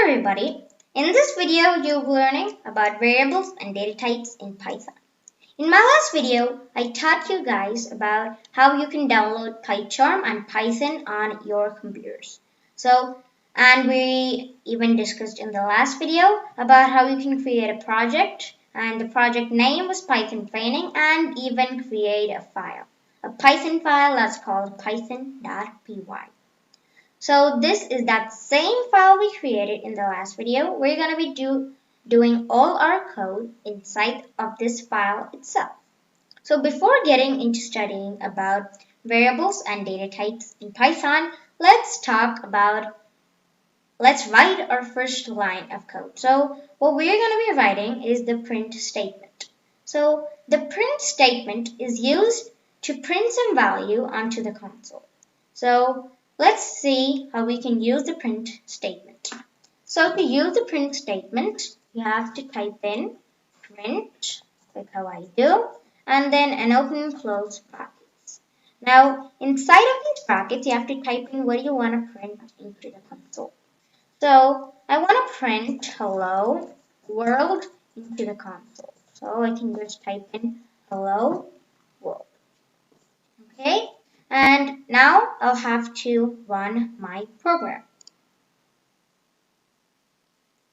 everybody, in this video you'll be learning about variables and data types in Python. In my last video, I taught you guys about how you can download PyCharm and Python on your computers. And we even discussed in the last video about how you can create a project, and the project name was Python Training, and even create a Python file that's called python.py. So this is that same file we created in the last video. We're going to be doing all our code inside of this file itself. So before getting into studying about variables and data types in Python, let's write our first line of code. So what we're going to be writing is the print statement. So the print statement is used to print some value onto the console. So let's see how we can use the print statement. So to use the print statement, you have to type in print, like how I do, and then an open and close brackets. Now, inside of these brackets, you have to type in what you want to print into the console. So I want to print hello world into the console. So I can just type in hello world. Okay? And now I'll have to run my program.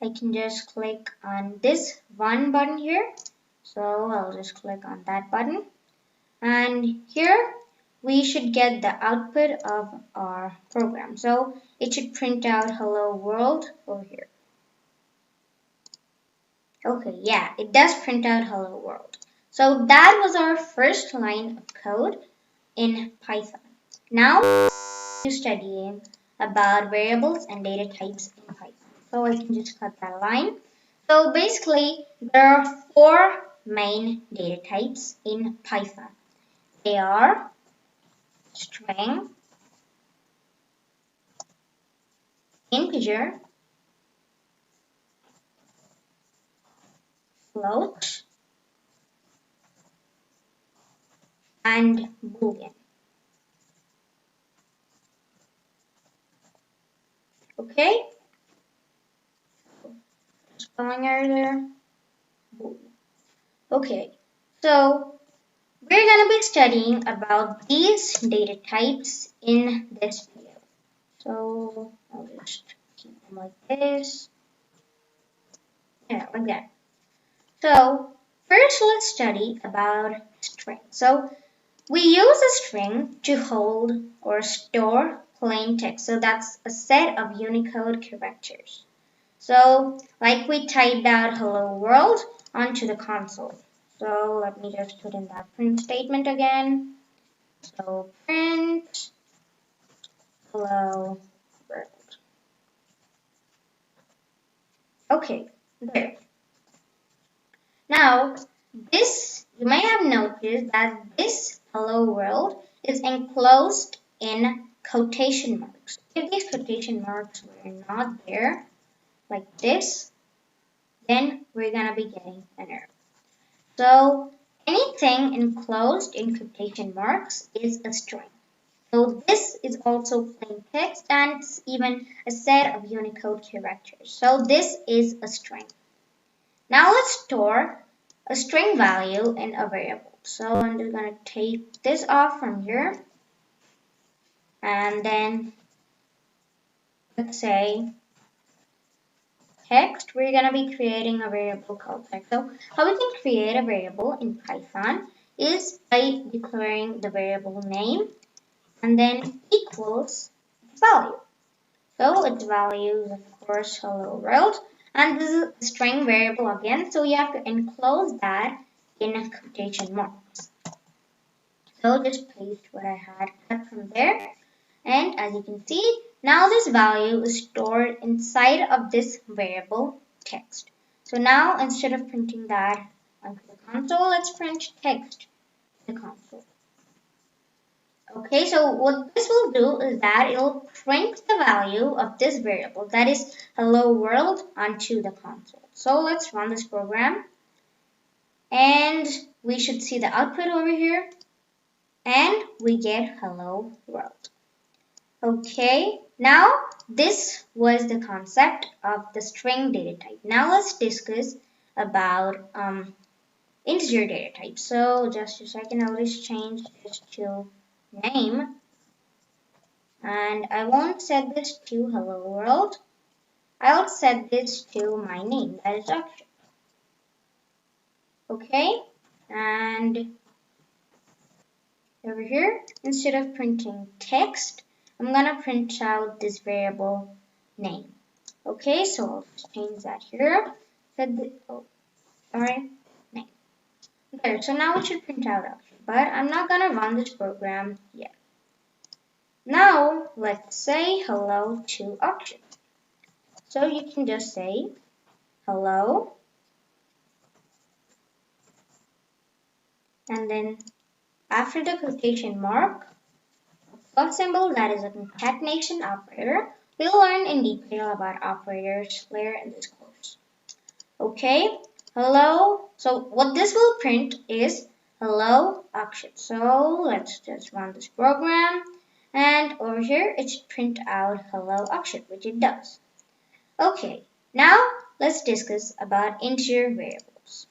I can just click on this run button here. So I'll just click on that button. And here we should get the output of our program. So it should print out hello world over here. Okay, yeah, it does print out hello world. So that was our first line of code in Python. Now we're studying about variables and data types in Python. So I can just cut that line. So basically, there are four main data types in Python. They are string, integer, float, and boolean. Okay? Just going earlier. Okay, so we're going to be studying about these data types in this video. So I'll just keep them like this. Yeah, like that. So first let's study about string. So we use a string to hold or store plain text. So that's a set of Unicode characters. So like we typed out hello world onto the console. So let me just put in that print statement again. So print hello world. Okay, there. Now this, you may have noticed that this hello world is enclosed in quotation marks. If these quotation marks were not there, like this, then we're going to be getting an error. So anything enclosed in quotation marks is a string. So this is also plain text, and it's even a set of Unicode characters. So this is a string. Now let's store a string value in a variable. So I'm just going to take this off from here. And then let's say text, we're going to be creating a variable called text. So how we can create a variable in Python is by declaring the variable name and then equals its value. So its value is of course hello world, and this is a string variable again, so you have to enclose that in quotation marks. So just paste what I had cut from there, and as you can see, now this value is stored inside of this variable text. So now instead of printing that onto the console, let's print text to the console. Okay, so what this will do is that it will print the value of this variable, that is hello world, onto the console. So let's run this program, and we should see the output over here, and we get hello world. Okay, now this was the concept of the string data type. Now let's discuss about integer data type. So just a second, I'll just change this to name, and I won't set this to hello world. I'll set this to my name, that is Akshay. Okay, and over here, instead of printing text, I'm gonna print out this variable name. Okay, so I'll just change that here. Set the, oh, sorry, name. There, so now it should print out Akshay, but I'm not gonna run this program yet. Now let's say hello to Akshay. So you can just say hello, and then after the quotation mark, plus symbol, that is a concatenation operator. We'll learn in detail about operators later in this course. Okay, hello. So what this will print is hello Akshay. So let's just run this program, and over here it should print out hello Akshay, which it does. Okay, now let's discuss about integer variables.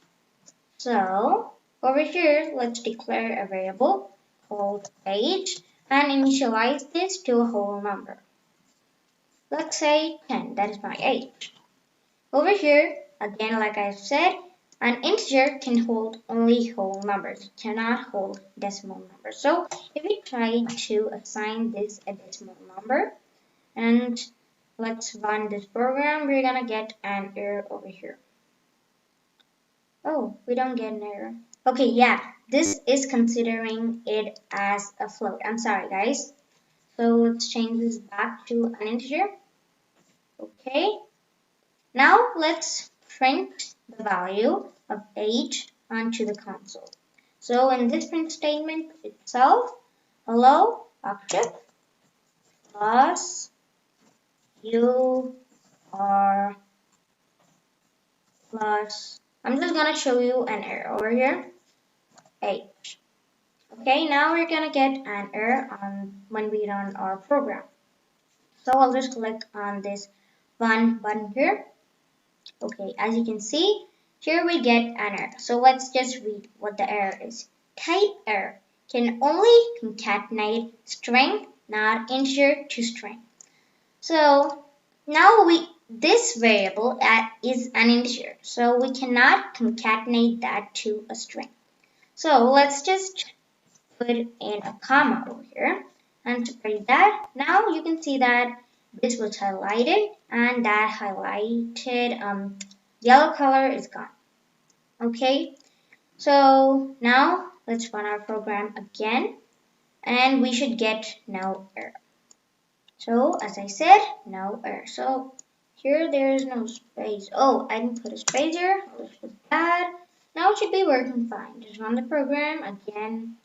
So over here, let's declare a variable called age and initialize this to a whole number. Let's say 10, that is my age. Over here, again, like I said, an integer can hold only whole numbers, it cannot hold decimal numbers. So if we try to assign this a decimal number and let's run this program, we're gonna get an error over here. Oh, we don't get an error. Okay, yeah, this is considering it as a float. I'm sorry, guys. So let's change this back to an integer. Okay, now let's print the value of age onto the console. So in this print statement itself, hello, Akshay, plus you are plus, I'm just gonna show you an error over here, age. Okay, now we're gonna get an error when we run our program. So I'll just click on this run button here. Okay, as you can see, here we get an error. So let's just read what the error is. Type error can only concatenate string, not integer to string. So now this variable is an integer, so we cannot concatenate that to a string. So let's just put in a comma over here and separate that. Now you can see that this was highlighted and that highlighted yellow color is gone. Okay, so now let's run our program again and we should get no error. So as I said, no error. So here there is no space. Oh, I didn't put a space here. I'll just put that. Now it should be working fine. Just run the program again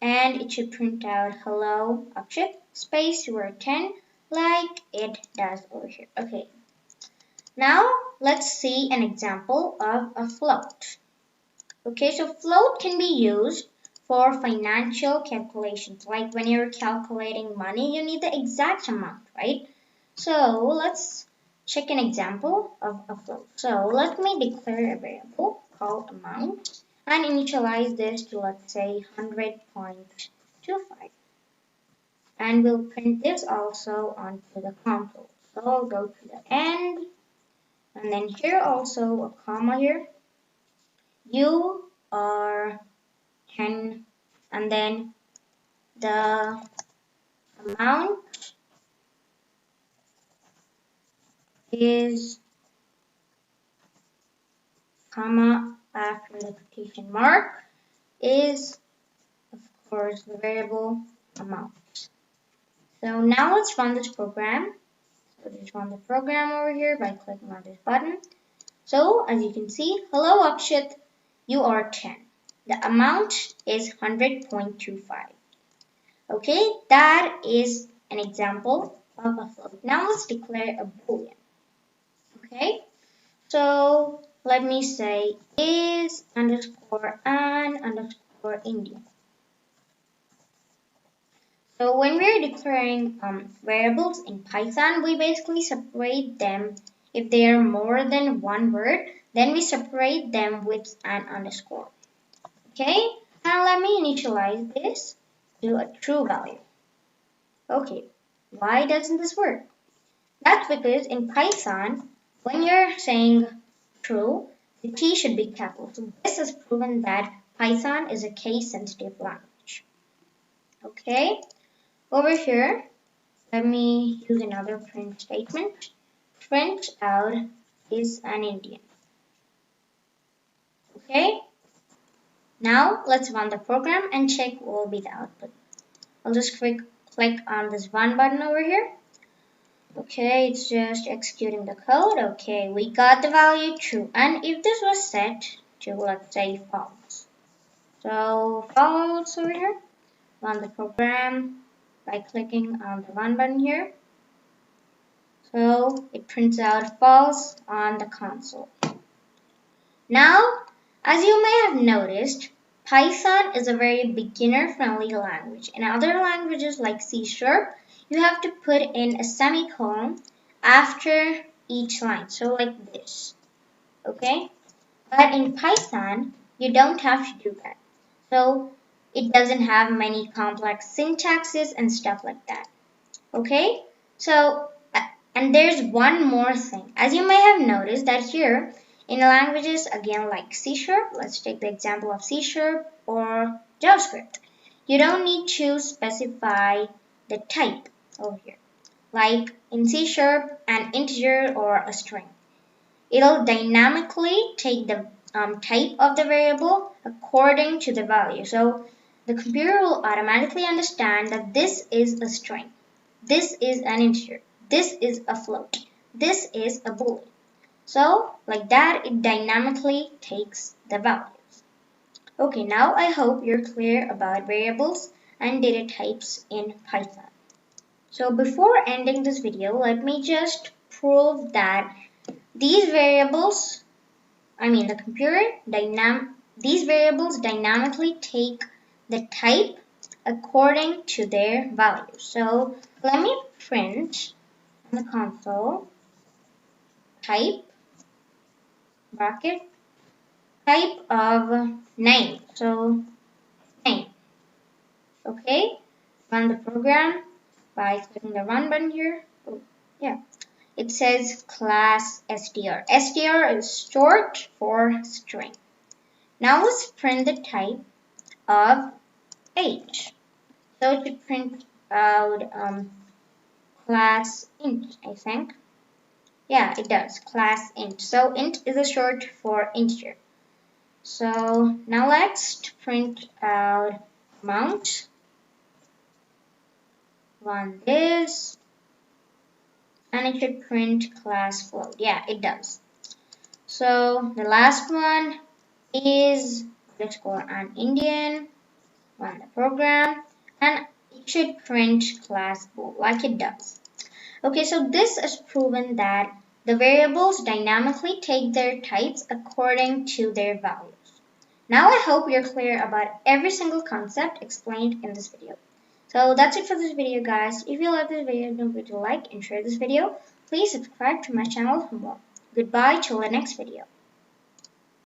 and it should print out hello Akshay space word 10 like it does over here. Okay, now let's see an example of a float. Okay, so float can be used for financial calculations, like when you're calculating money you need the exact amount, right? So let's check an example of a float. So let me declare a variable called amount and initialize this to, let's say, 100.25. And we'll print this also onto the console. So I'll go to the end, and then here also a comma here. You are 10, and then the amount is comma after the quotation mark is of course the variable amount. So now let's run this program. So just run the program over here by clicking on this button. So as you can see, hello Akshit, you are 10. The amount is 100.25. Okay, that is an example of a float. Now let's declare a boolean. Okay, so let me say is underscore an underscore India. So when we're declaring variables in Python, we basically separate them. If they are more than one word, then we separate them with an underscore. Okay, now let me initialize this to a true value. Okay, why doesn't this work? That's because in Python, when you're saying true, the T should be capital. So this has proven that Python is a case-sensitive language. Okay, over here, let me use another print statement. Print out is an Indian. Okay, now let's run the program and check what will be the output. I'll just click on this run button over here. Okay, it's just executing the code. Okay, we got the value true. And if this was set to, let's say, false. So false over here, run the program by clicking on the run button here. So it prints out false on the console. Now, as you may have noticed, Python is a very beginner-friendly language. In other languages like C#, you have to put in a semicolon after each line, so like this, okay? But in Python, you don't have to do that. So it doesn't have many complex syntaxes and stuff like that, okay? So, and there's one more thing. As you may have noticed that here, in languages, again, like C#, let's take the example of C# or JavaScript, you don't need to specify the type over here. Like in C#, an integer or a string. It'll dynamically take the type of the variable according to the value. So the computer will automatically understand that this is a string, this is an integer, this is a float, this is a boolean. So like that, it dynamically takes the values. Okay, now I hope you're clear about variables and data types in Python. So before ending this video, let me just prove that these variables, these variables dynamically take the type according to their value. So let me print on the console type bracket type of name. So name. Okay, run the program by clicking the run button here. Oh, yeah. It says class str. Str is short for string. Now let's print the type of age. So it should print out class int, I think. Yeah, it does, class int. So int is a short for integer. So now let's print out amount. Run this. And it should print class float. Yeah, it does. So the last one is underscore an Indian. Run the program. And it should print class bool like it does. Okay, so this has proven that the variables dynamically take their types according to their values. Now I hope you're clear about every single concept explained in this video. So that's it for this video, guys. If you like this video, don't forget to like and share this video. Please subscribe to my channel for more. Goodbye till the next video.